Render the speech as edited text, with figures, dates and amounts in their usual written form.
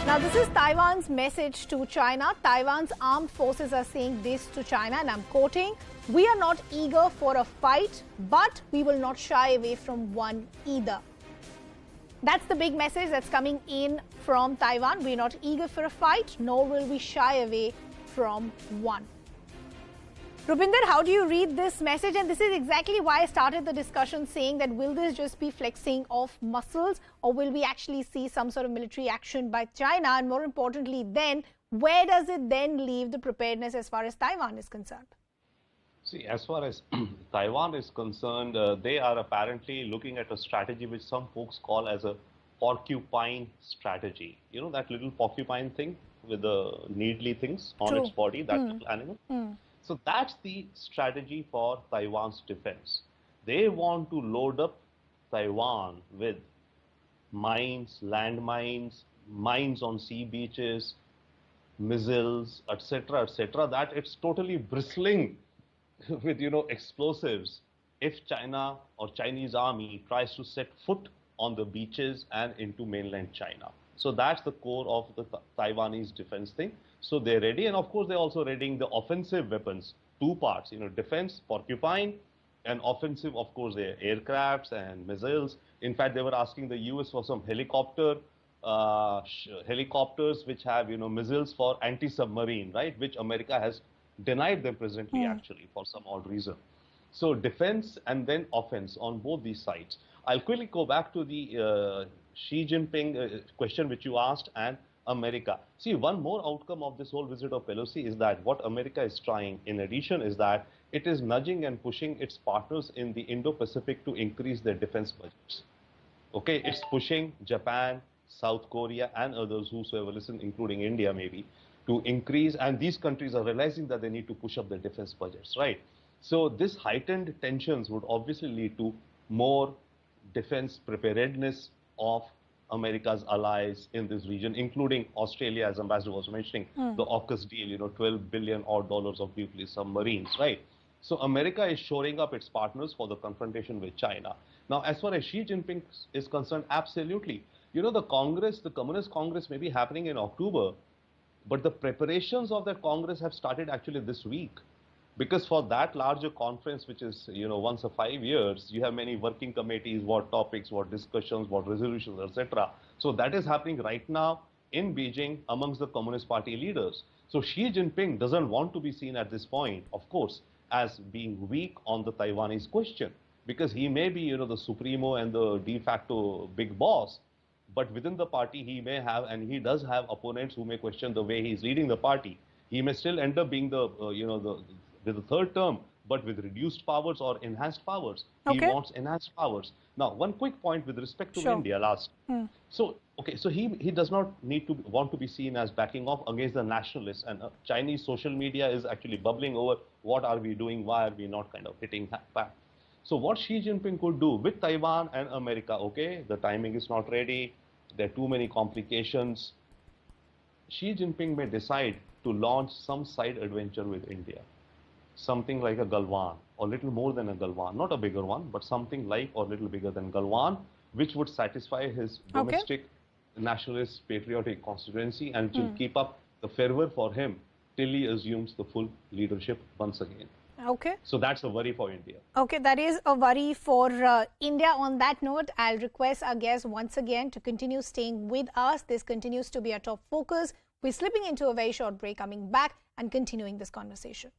Now, this is Taiwan's message to China. Taiwan's armed forces are saying this to China, and I'm quoting, "We are not eager for a fight, but we will not shy away from one either." That's the big message that's coming in from Taiwan. We're not eager for a fight, nor will we shy away from one. Rupinder, how do you read this message? And this is exactly why I started the discussion saying that will this just be flexing of muscles, or will we actually see some sort of military action by China? And more importantly, then where does it then leave the preparedness as far as Taiwan is concerned? See, as far as Taiwan is concerned, they are apparently looking at a strategy which some folks call as a porcupine strategy. You know that little porcupine thing with the needly things on its body, that little animal? So that's the strategy for Taiwan's defense. They want to load up Taiwan with mines, landmines, mines on sea beaches, missiles, etc., that it's totally bristling with, explosives if China or Chinese army tries to set foot on the beaches and into mainland China. So that's the core of the Taiwanese defense thing. So they're ready, and of course they're also readying the offensive weapons. Two parts, defense, porcupine, and offensive, of course, their aircrafts and missiles. In fact, they were asking the US for some helicopters which have, missiles for anti-submarine, right, which America has denied them presently, actually, for some odd reason. So defense and then offense on both these sides. I'll quickly go back to the Xi Jinping question which you asked, and America. See, one more outcome of this whole visit of Pelosi is that what America is trying, in addition, is that it is nudging and pushing its partners in the Indo-Pacific to increase their defense budgets. Okay, it's pushing Japan, South Korea, and others, whosoever listen, including India maybe, to increase, and these countries are realizing that they need to push up their defense budgets, right? So this heightened tensions would obviously lead to more defense preparedness of America's allies in this region, including Australia, as Ambassador was mentioning, the AUKUS deal, $12 billion odd of nuclear submarines, right? So America is shoring up its partners for the confrontation with China. Now, as far as Xi Jinping is concerned, absolutely. The Congress, the Communist Congress may be happening in October, but the preparations of that Congress have started actually this week. Because for that larger conference, which is, once a 5 years, you have many working committees, what topics, what discussions, what resolutions, etc. So that is happening right now in Beijing amongst the Communist Party leaders. So Xi Jinping doesn't want to be seen at this point, of course, as being weak on the Taiwanese question, because he may be, the supremo and the de facto big boss, but within the party he may have, and he does have opponents who may question the way he's leading the party. He may still end up being the, with the third term, but with reduced powers or enhanced powers. He wants enhanced powers. Now, one quick point with respect to India last. So he does not want to be seen as backing off against the nationalists, and Chinese social media is actually bubbling over. What are we doing? Why are we not kind of hitting back? So what Xi Jinping could do with Taiwan and America, the timing is not ready. There are too many complications. Xi Jinping may decide to launch some side adventure with India. Something like a Galwan, or little more than a Galwan, not a bigger one, but something like or little bigger than Galwan, which would satisfy his domestic nationalist patriotic constituency and will keep up the fervor for him till he assumes the full leadership once again. So that's a worry for India. That is a worry for India. On that note, I'll request our guests once again to continue staying with us. This continues to be our top focus. We're slipping into a very short break, coming back and continuing this conversation.